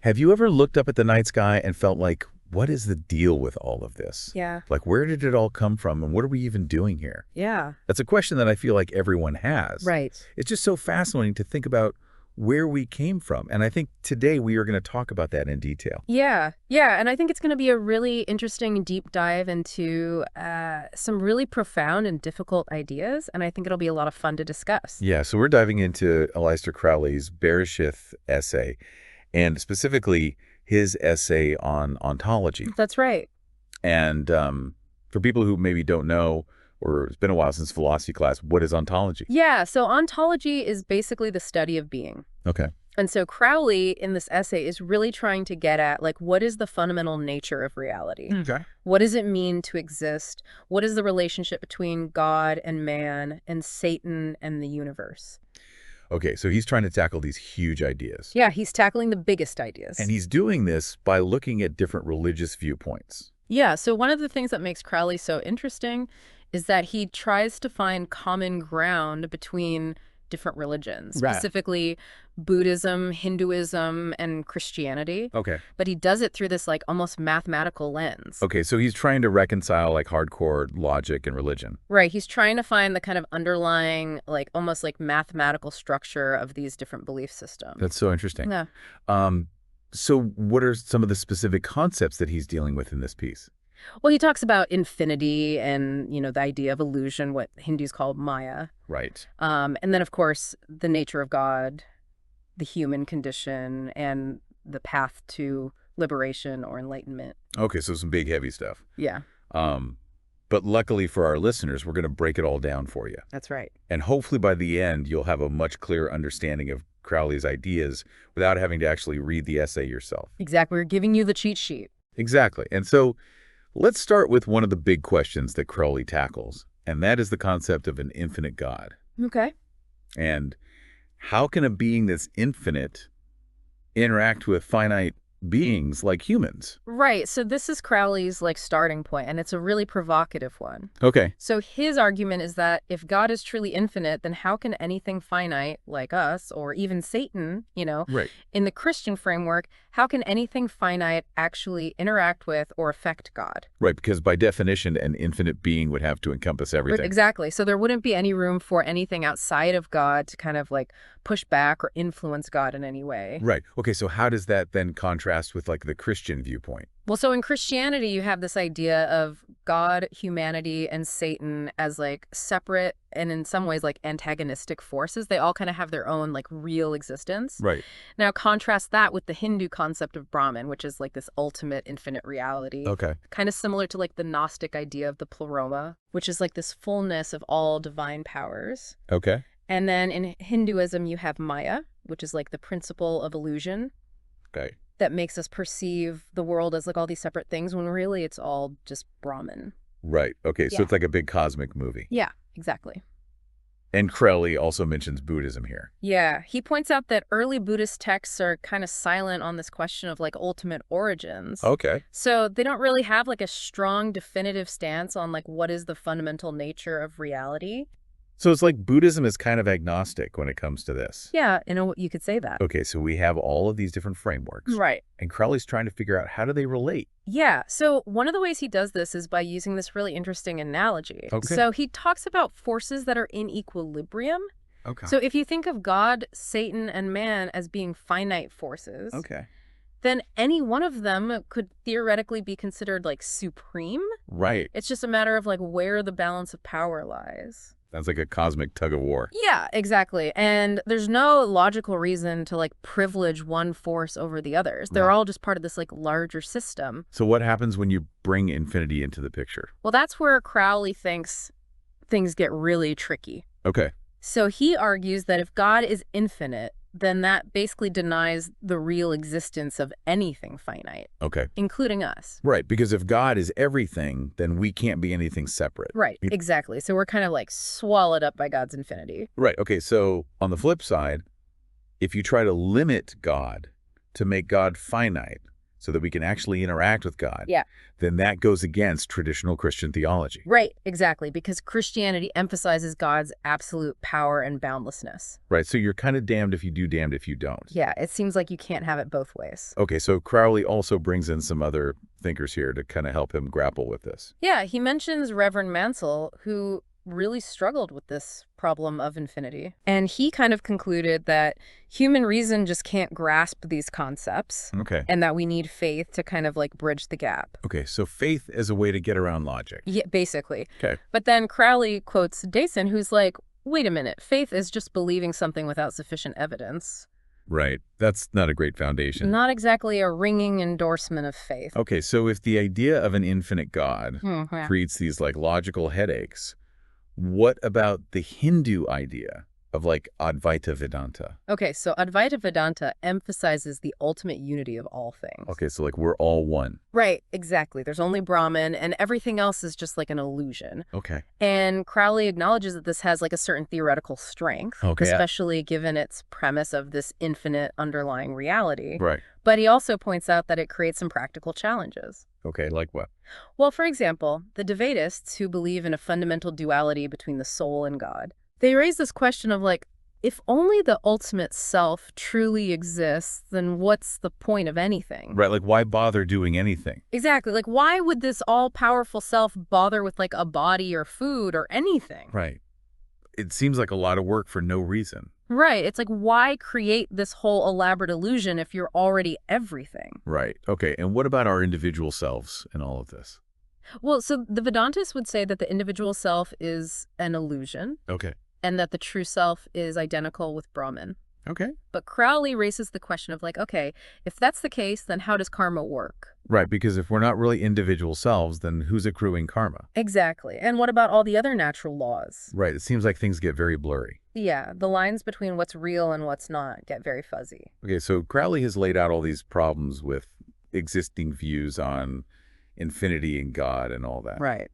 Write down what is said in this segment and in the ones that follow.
Have you ever looked up at the night sky and felt like, what is the deal with all of this? Yeah. Like, where did it all come from, and what are we even doing here? Yeah. That's a question that I feel like everyone has. Right. It's just so fascinating to think about where we came from. And I think today we are going to talk about that in detail. Yeah. Yeah. And I think it's going to be a really interesting deep dive into some really profound and difficult ideas. And I think it'll be a lot of fun to discuss. Yeah, so we're diving into Aleister Crowley's Berashith essay, and specifically his essay on ontology. That's right. And for people who maybe don't know, or it's been a while since philosophy class, what is ontology? Yeah. So ontology is basically the study of being. Okay. And so Crowley in this essay is really trying to get at, like, what is the fundamental nature of reality? Okay. What does it mean to exist? What is the relationship between God and man and Satan and the universe? Okay, so he's trying to tackle these huge ideas. Yeah, he's tackling the biggest ideas. And he's doing this by looking at different religious viewpoints. Yeah, so one of the things that makes Crowley so interesting is that he tries to find common ground between different religions, Right. specifically Buddhism, Hinduism, and Christianity. Okay. But he does it through this like almost mathematical lens. Okay, so he's trying to reconcile like hardcore logic and religion. Right. He's trying to find the kind of underlying, like almost like mathematical structure of these different belief systems. That's so interesting. Yeah. So what are some of the specific concepts that he's dealing with in this piece? Well, he talks about infinity and, the idea of illusion, what Hindus call Maya. Right. And then, of course, the nature of God, the human condition, and the path to liberation or enlightenment. Okay, so some big, heavy stuff. Yeah, But luckily for our listeners, we're going to break it all down for you. that's right. And hopefully by the end, you'll have a much clearer understanding of Crowley's ideas without having to actually read the essay yourself. Exactly. We're giving you the cheat sheet. Exactly. And so let's start with one of the big questions that Crowley tackles, and that is the concept of an infinite God. Okay. And how can a being that's infinite interact with finite beings like humans? Right. So this is Crowley's like starting point, and it's a really provocative one. Okay. So his argument is that if God is truly infinite, then how can anything finite like us or even Satan, Right. in the Christian framework, how can anything finite actually interact with or affect God? Right, because by definition, an infinite being would have to encompass everything. Exactly. So there wouldn't be any room for anything outside of God to kind of like push back or influence God in any way. Right. Okay, so how does that then contrast with like the Christian viewpoint? Well, so in Christianity, you have this idea of God, humanity, and Satan as like separate and in some ways like antagonistic forces. They all kind of have their own like real existence. Right. Now contrast that with the Hindu concept of Brahman, which is like this ultimate infinite reality. Okay. Kind of similar to like the Gnostic idea of the pleroma, which is like this fullness of all divine powers. Okay. And then in Hinduism, you have Maya, which is like the principle of illusion. Okay. That makes us perceive the world as like all these separate things when really it's all just Brahman. Right. Okay, so Yeah. it's like a big cosmic movie. Yeah, exactly. And Crowley also mentions Buddhism here. Yeah, he points out that early Buddhist texts are kind of silent on this question of like ultimate origins. Okay. So they don't really have like a strong definitive stance on like what is the fundamental nature of reality. So it's like Buddhism is kind of agnostic when it comes to this. Yeah, you could say that. Okay, so we have all of these different frameworks. Right. And Crowley's trying to figure out how do they relate? Yeah, so one of the ways he does this is by using this really interesting analogy. Okay. So he talks about forces that are in equilibrium. Okay. So if you think of God, Satan, and man as being finite forces, Okay. then any one of them could theoretically be considered like supreme. Right. It's just a matter of like where the balance of power lies. Sounds like a cosmic tug of war. Yeah, exactly. And there's no logical reason to like privilege one force over the others. They're Right. all just part of this like larger system. So what happens when you bring infinity into the picture? Well, that's where Crowley thinks things get really tricky. Okay. So he argues that if God is infinite, then that basically denies the real existence of anything finite, Okay. including us. Right, because if God is everything, then we can't be anything separate. Right, exactly. So we're kind of like swallowed up by God's infinity. Right. Okay, so on the flip side, if you try to limit God to make God finite, so that we can actually interact with God, Yeah. then that goes against traditional Christian theology. Right, exactly, because Christianity emphasizes God's absolute power and boundlessness. Right, so you're kind of damned if you do, damned if you don't. Yeah, it seems like you can't have it both ways. Okay, so Crowley also brings in some other thinkers here to kind of help him grapple with this. Yeah, he mentions Reverend Mansell, who really struggled with this problem of infinity. And he kind of concluded that human reason just can't grasp these concepts. Okay. And that we need faith to kind of like bridge the gap. Okay, so faith as a way to get around logic. Yeah, basically. Okay. But then Crowley quotes Dason, who's like, wait a minute, faith is just believing something without sufficient evidence. Right. That's not a great foundation. Not exactly a ringing endorsement of faith. Okay, so if the idea of an infinite God Yeah. creates these like logical headaches, what about the Hindu idea of like Advaita Vedanta? Okay, so Advaita Vedanta emphasizes the ultimate unity of all things. Okay, so like we're all one. Right, exactly. There's only Brahman, and everything else is just like an illusion. Okay. And Crowley acknowledges that this has like a certain theoretical strength, Okay. especially given its premise of this infinite underlying reality. Right. But he also points out that it creates some practical challenges. Okay, like what? Well, for example, the Dvaitists, who believe in a fundamental duality between the soul and God, they raise this question of like, if only the ultimate self truly exists, then what's the point of anything? Right, like why bother doing anything? Exactly. Like, why would this all-powerful self bother with like a body or food or anything? Right. It seems like a lot of work for no reason. Right. It's like, why create this whole elaborate illusion if you're already everything? Right. Okay, and what about our individual selves in all of this? Well, so the Vedantists would say that the individual self is an illusion Okay. and that the true self is identical with Brahman. Okay. But Crowley raises the question of like, okay, if that's the case, then how does karma work? Right, because if we're not really individual selves, then who's accruing karma? Exactly. And what about all the other natural laws? Right, it seems like things get very blurry. Yeah, the lines between what's real and what's not get very fuzzy. Okay, so Crowley has laid out all these problems with existing views on infinity and God and all that. Right.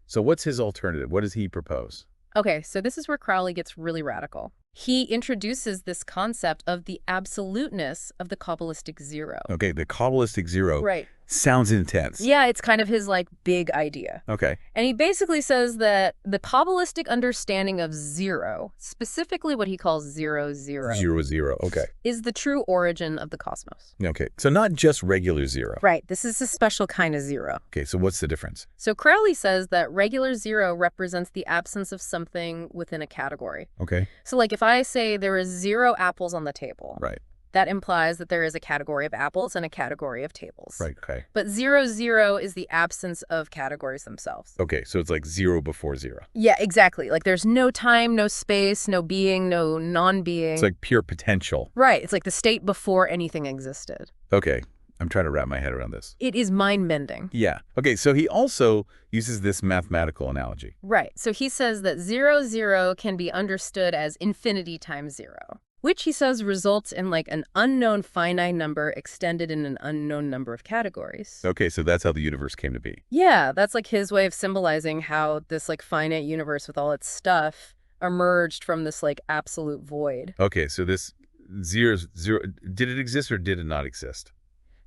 So what's his alternative? What does he propose? Okay, so this is where Crowley gets really radical. He introduces this concept of the absoluteness of the Kabbalistic zero. Okay, the Kabbalistic zero Right. sounds intense. Yeah, it's kind of his like big idea. Okay. And he basically says that the Kabbalistic understanding of zero, specifically what he calls 0, 0, 0, 0. Okay. is the true origin of the cosmos. Okay, so not just regular zero. Right, this is a special kind of zero. Okay, so what's the difference? So Crowley says that regular zero represents the absence of something within a category. Okay. So like if I say there is 0 apples on the table, Right. that implies that there is a category of apples and a category of tables. Right, okay. But 0, 0 is the absence of categories themselves. Okay, so it's like 0 before 0. Yeah, exactly. Like there's no time, no space, no being, no non-being. It's like pure potential. Right. It's like the state before anything existed. Okay, I'm trying to wrap my head around this. It is mind-bending. Yeah. Okay, so he also uses this mathematical analogy. Right. So he says that 0, 0 can be understood as infinity times 0, which he says results in like an unknown finite number extended in an unknown number of categories. Okay, so that's how the universe came to be. Yeah, that's like his way of symbolizing how this like finite universe with all its stuff emerged from this like absolute void. Okay, so this 0, 0, did it exist or did it not exist?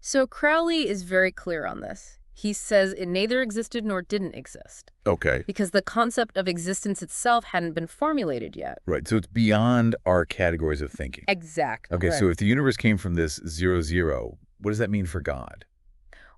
So Crowley is very clear on this. He says it neither existed nor didn't exist. Okay. Because the concept of existence itself hadn't been formulated yet. Right, so it's beyond our categories of thinking. Exactly. Okay, right. so if the universe came from this 0, 0, what does that mean for God?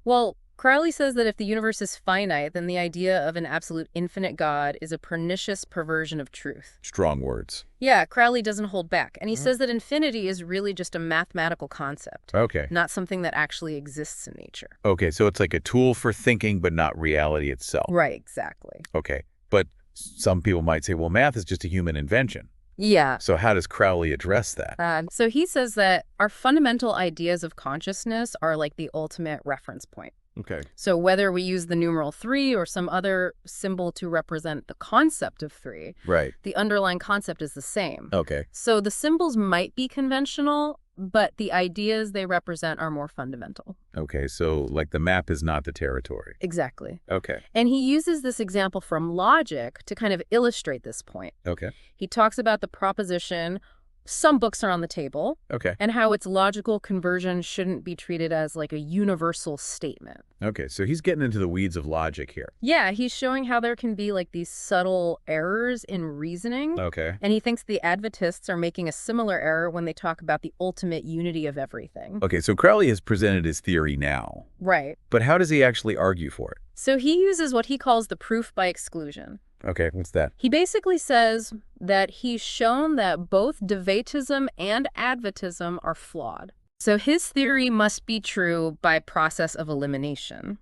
Well, Crowley says that if the universe is finite, then the idea of an absolute infinite God is a pernicious perversion of truth. Strong words. Yeah, Crowley doesn't hold back. And he says that infinity is really just a mathematical concept, Okay. not something that actually exists in nature. Okay, so it's like a tool for thinking, but not reality itself. Right, exactly. Okay, but some people might say, well, math is just a human invention. Yeah. So how does Crowley address that? So he says that our fundamental ideas of consciousness are like the ultimate reference point. Okay. So whether we use the numeral 3 or some other symbol to represent the concept of 3, Right. the underlying concept is the same. Okay. So the symbols might be conventional, but the ideas they represent are more fundamental. Okay, so like the map is not the territory. Exactly. Okay. And he uses this example from logic to kind of illustrate this point. Okay. He talks about the proposition, some books are on the table, Okay. and how its logical conversion shouldn't be treated as like a universal statement. Okay, so he's getting into the weeds of logic here. Yeah, he's showing how there can be like these subtle errors in reasoning. Okay. And he thinks the Adventists are making a similar error when they talk about the ultimate unity of everything. Okay, so Crowley has presented his theory now. Right. But how does he actually argue for it? So he uses what he calls the proof by exclusion. Okay, what's that? He basically says that he's shown that both Dvaitism and Adventism are flawed. So his theory must be true by process of elimination.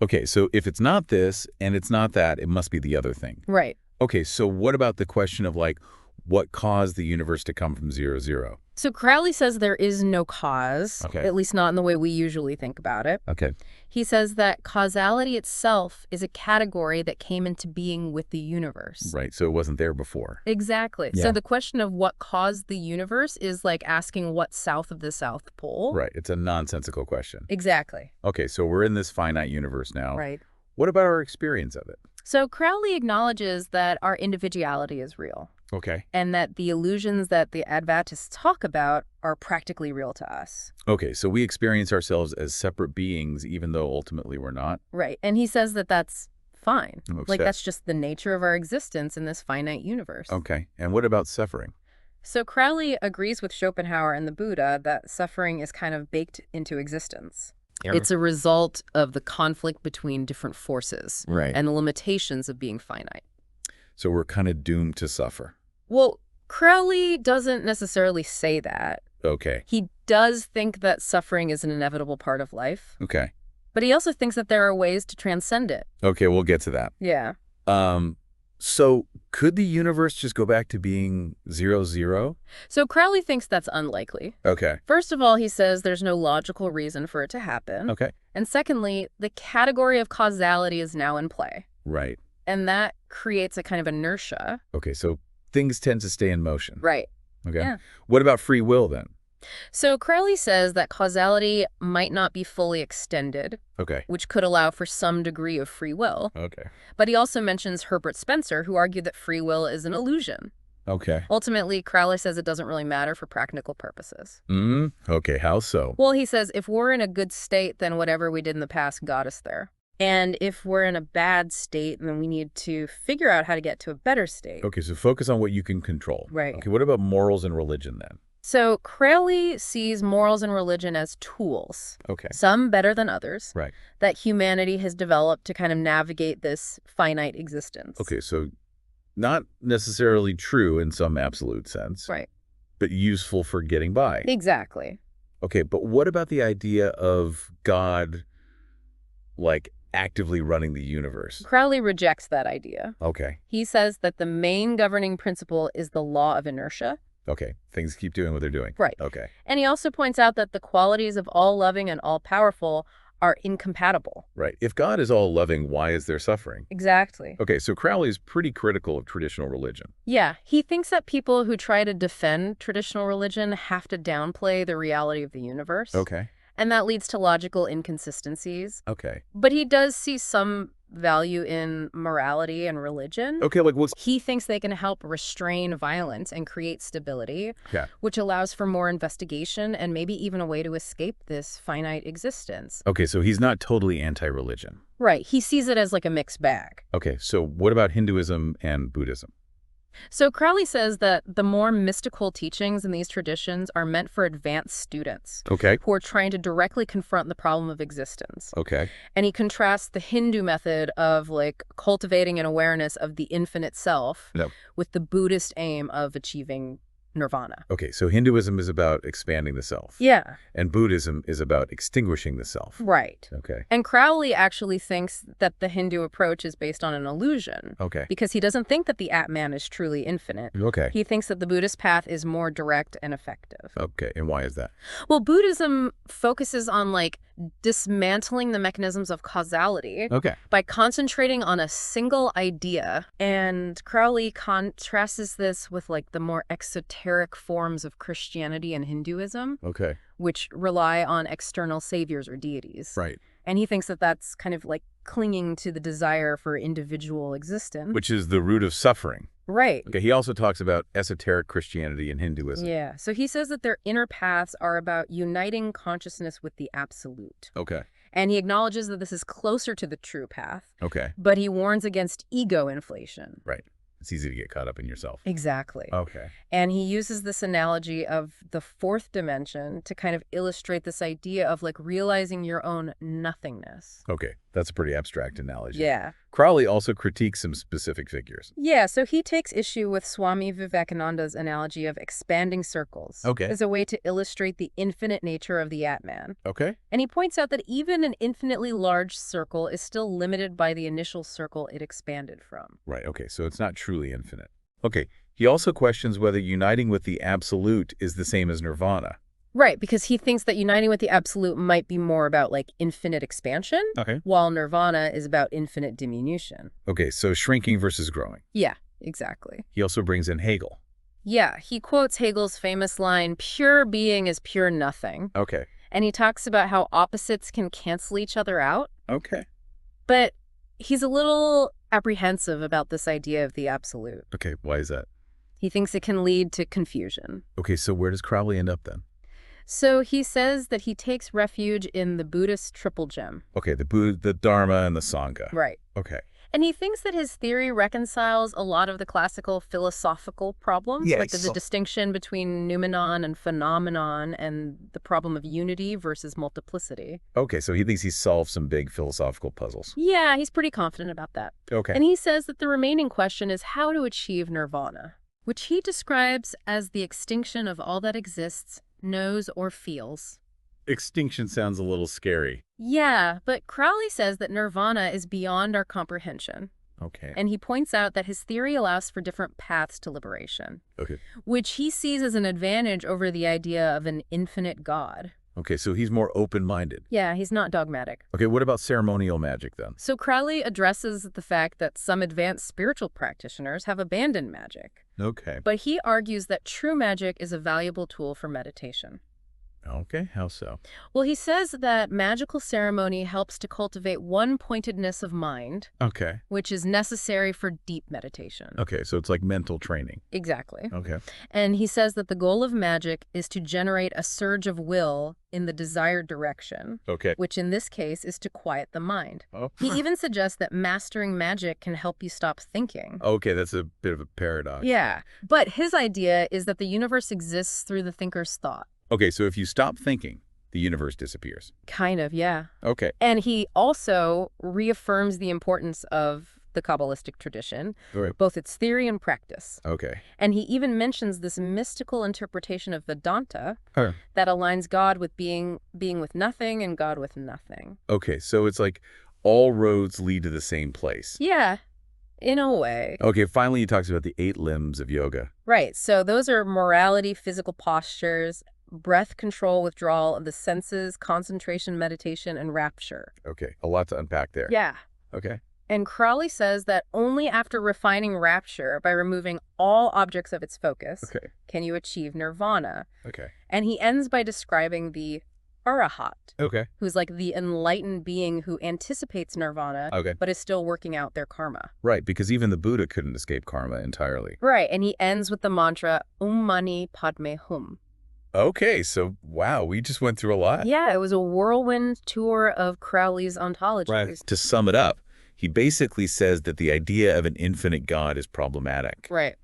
Okay, so if it's not this and it's not that, it must be the other thing. Right. Okay, so what about the question of, like, what caused the universe to come from 0, 0? So Crowley says there is no cause, Okay. at least not in the way we usually think about it. Okay. He says that causality itself is a category that came into being with the universe. Right, so it wasn't there before. Exactly. Yeah. So the question of what caused the universe is like asking what's south of the South Pole. Right, it's a nonsensical question. Exactly. Okay, so we're in this finite universe now. Right. What about our experience of it? So Crowley acknowledges that our individuality is real, Okay. and that the illusions that the Adventists talk about are practically real to us. Okay, so we experience ourselves as separate beings, even though ultimately we're not? Right. And he says that that's fine. Okay. Like, that's just the nature of our existence in this finite universe. Okay, and what about suffering? So Crowley agrees with Schopenhauer and the Buddha that suffering is kind of baked into existence. It's a result of the conflict between different forces Right. and the limitations of being finite. So we're kind of doomed to suffer. Well, Crowley doesn't necessarily say that. Okay. He does think that suffering is an inevitable part of life, Okay. but he also thinks that there are ways to transcend it. Okay, we'll get to that. Yeah. So could the universe just go back to being 0, 0? So Crowley thinks that's unlikely. Okay. First of all, he says there's no logical reason for it to happen. Okay. And secondly, the category of causality is now in play. Right. And that creates a kind of inertia. Okay, so things tend to stay in motion. Right. Okay. Yeah. What about free will then? So Crowley says that causality might not be fully extended, Okay. which could allow for some degree of free will. Okay. But he also mentions Herbert Spencer, who argued that free will is an illusion. Okay. Ultimately, Crowley says it doesn't really matter for practical purposes. Okay, how so? Well, he says if we're in a good state, then whatever we did in the past got us there. And if we're in a bad state, then we need to figure out how to get to a better state. Okay, so focus on what you can control. Right. Okay, what about morals and religion then? So Crowley sees morals and religion as tools, Okay. some better than others, Right. that humanity has developed to kind of navigate this finite existence. Okay, so not necessarily true in some absolute sense, Right. but useful for getting by. Exactly. Okay, but what about the idea of God, like, actively running the universe? Crowley rejects that idea. Okay. He says that the main governing principle is the law of inertia. Okay, things keep doing what they're doing. Right. Okay. And he also points out that the qualities of all-loving and all-powerful are incompatible. Right. If God is all loving, why is there suffering? Exactly. Okay, so Crowley is pretty critical of traditional religion. Yeah, he thinks that people who try to defend traditional religion have to downplay the reality of the universe. Okay. And that leads to logical inconsistencies. Okay. But he does see some value in morality and religion. Okay, like what's... He thinks they can help restrain violence and create stability, Yeah. which allows for more investigation and maybe even a way to escape this finite existence. Okay, so he's not totally anti-religion. Right. He sees it as like a mixed bag. Okay, so what about Hinduism and Buddhism? So Crowley says that the more mystical teachings in these traditions are meant for advanced students Okay. who are trying to directly confront the problem of existence. Okay. And he contrasts the Hindu method of like cultivating an awareness of the infinite self Yep. with the Buddhist aim of achieving nirvana. Okay, so Hinduism is about expanding the self. Yeah, And Buddhism is about extinguishing the self. right. Okay. And Crowley actually thinks that the Hindu approach is based on an illusion Okay. because he doesn't think that the Atman is truly infinite. Okay. He thinks that the Buddhist path is more direct and effective. Okay, and why is that? Well, Buddhism focuses on like dismantling the mechanisms of causality Okay. by concentrating on a single idea. And Crowley contrasts this with like the more exoteric forms of Christianity and Hinduism, Okay. which rely on external saviors or deities. Right. And he thinks that that's kind of like clinging to the desire for individual existence. Which is the root of suffering. Right. Okay, he also talks about esoteric Christianity and Hinduism. Yeah. So he says that their inner paths are about uniting consciousness with the absolute. Okay, And he acknowledges that this is closer to the true path, okay, but he warns against ego inflation. right. It's easy to get caught up in yourself. Exactly. Okay. And he uses this analogy of the fourth dimension to kind of illustrate this idea of like realizing your own nothingness. Okay, that's a pretty abstract analogy. Yeah. Crowley also critiques some specific figures. Yeah, so he takes issue with Swami Vivekananda's analogy of expanding circles Okay. as a way to illustrate the infinite nature of the Atman. Okay. And he points out that even an infinitely large circle is still limited by the initial circle it expanded from. Right, okay, so it's not truly infinite. Okay, he also questions whether uniting with the absolute is the same as nirvana. Right, because he thinks that uniting with the absolute might be more about like infinite expansion, Okay. while nirvana is about infinite diminution. Okay, so shrinking versus growing. Yeah, exactly. He also brings in Hegel. Yeah, he quotes Hegel's famous line, "Pure being is pure nothing." Okay. And he talks about how opposites can cancel each other out. Okay. But he's a little apprehensive about this idea of the absolute. Okay, why is that? He thinks it can lead to confusion. Okay, so where does Crowley end up then? So he says that he takes refuge in the Buddhist triple gem. Okay, the Buddha, the Dharma, and the Sangha. Right. Okay. And he thinks that his theory reconciles a lot of the classical philosophical problems, like the distinction between noumenon and phenomenon and the problem of unity versus multiplicity. Okay, so he thinks he solved some big philosophical puzzles. Yeah, he's pretty confident about that. Okay. And he says that the remaining question is how to achieve nirvana, which he describes as the extinction of all that exists, knows, or feels. Extinction sounds a little scary. Yeah, but Crowley says that nirvana is beyond our comprehension. Okay. And he points out that his theory allows for different paths to liberation, Okay. which he sees as an advantage over the idea of an infinite God. Okay, so he's more open-minded. Yeah, he's not dogmatic. Okay, what about ceremonial magic then? So Crowley addresses the fact that some advanced spiritual practitioners have abandoned magic. Okay. But he argues that true magic is a valuable tool for meditation. Okay, how so? Well, he says that magical ceremony helps to cultivate one-pointedness of mind, Okay. which is necessary for deep meditation. Okay, so it's like mental training. Exactly. Okay. And he says that the goal of magic is to generate a surge of will in the desired direction, Okay. which in this case is to quiet the mind. Oh. He even suggests that mastering magic can help you stop thinking. Okay, that's a bit of a paradox. Yeah, but his idea is that the universe exists through the thinker's thought. Okay, so if you stop thinking, the universe disappears. Kind of, yeah. Okay. And he also reaffirms the importance of the Kabbalistic tradition, All right. both its theory and practice. Okay. And he even mentions this mystical interpretation of Vedanta Oh. that aligns God with being with nothing and God with nothing. Okay, so it's like all roads lead to the same place. Yeah, in a way. Okay, finally he talks about the 8 limbs of yoga. Right, so those are morality, physical postures, breath control, withdrawal of the senses, concentration, meditation, and rapture. Okay, a lot to unpack there. Yeah. Okay. And Crowley says that only after refining rapture by removing all objects of its focus Okay. can you achieve nirvana. Okay. And he ends by describing the Arahat, Okay. who's like the enlightened being who anticipates nirvana, Okay. but is still working out their karma. Right, because even the Buddha couldn't escape karma entirely. Right, and he ends with the mantra, Mani Padme Hum. Okay, so wow, we just went through a lot. Yeah, it was a whirlwind tour of Crowley's ontologies. Right. To sum it up, he basically says that the idea of an infinite God is problematic. Right.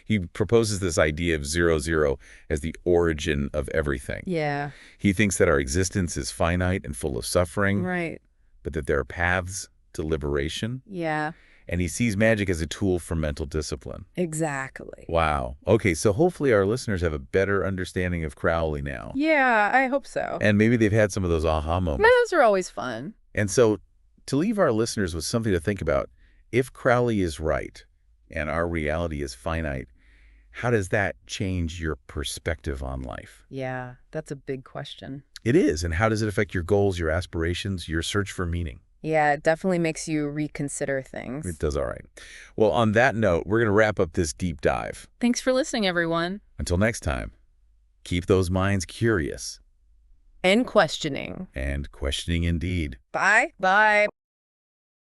He proposes this idea of 0-0 as the origin of everything. Yeah. He thinks that our existence is finite and full of suffering, Right. but that there are paths to liberation. Yeah. And he sees magic as a tool for mental discipline. Exactly. Wow. Okay, so hopefully our listeners have a better understanding of Crowley now. Yeah, I hope so. And maybe they've had some of those aha moments. Those are always fun. And so to leave our listeners with something to think about, if Crowley is right and our reality is finite, how does that change your perspective on life? Yeah, that's a big question. It is. And how does it affect your goals, your aspirations, your search for meaning? Yeah, it definitely makes you reconsider things. It does all right. Well, on that note, we're going to wrap up this deep dive. Thanks for listening, everyone. Until next time, keep those minds curious. And questioning. And questioning indeed. Bye. Bye.